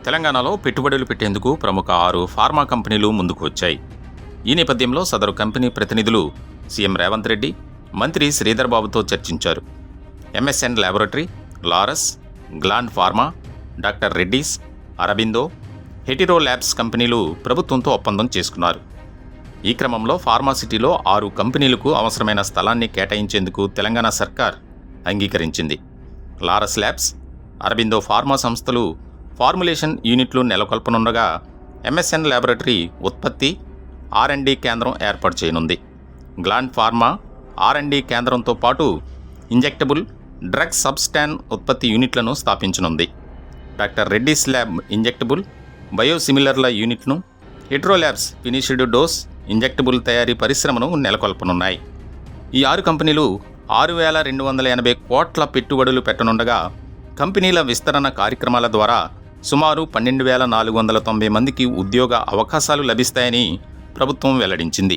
తెలంగాణలో పెట్టుబడులు పెట్టేందుకు ప్రముఖ 6 ఫార్మా కంపెనీలు ముందుకు వచ్చాయి. ఈ నేపథ్యంలో సదరు కంపెనీ ప్రతినిధులు సీఎం రేవంత్ రెడ్డి, మంత్రి శ్రీధర్ బాబుతో చర్చించారు. MSN laboratory, Laurus, Gland Pharma, doctor Reddy's, Aurobindo, Hetero labs కంపెనీలు ప్రభుత్వంతో ఒప్పందం చేసుకున్నారు. ఈ క్రమంలో ఫార్మాసిటీలో 6 కంపెనీలకు అవసరమైన స్థలాన్ని కేటాయించేందుకు తెలంగాణ సర్కార్ అంగీకరించింది. లారస్ ల్యాబ్స్, అరబిందో ఫార్మా సంస్థలు ఫార్ములేషన్ యూనిట్లు నెలకొల్పనుండగా ఎంఎస్ఎన్ ల్యాబొరేటరీ ఉత్పత్తి R&D కేంద్రం ఏర్పాటు చేయనుంది. గ్లాండ్ ఫార్మా R&D కేంద్రంతో పాటు ఇంజెక్టబుల్ డ్రగ్ సబ్స్టాన్ ఉత్పత్తి యూనిట్లను స్థాపించనుంది. డాక్టర్ రెడ్డీస్ ల్యాబ్ ఇంజెక్టబుల్ బయోసిమిలర్ల యూనిట్ను, Hetero labs finished dose injectable తయారీ పరిశ్రమను నెలకొల్పనున్నాయి. ఈ 6 కంపెనీలు 6,280 కోట్ల పెట్టుబడులు పెట్టనుండగా కంపెనీల విస్తరణ కార్యక్రమాల ద్వారా సుమారు 12,490 మందికి ఉద్యోగ అవకాశాలు లభిస్తాయని ప్రభుత్వం వెల్లడించింది.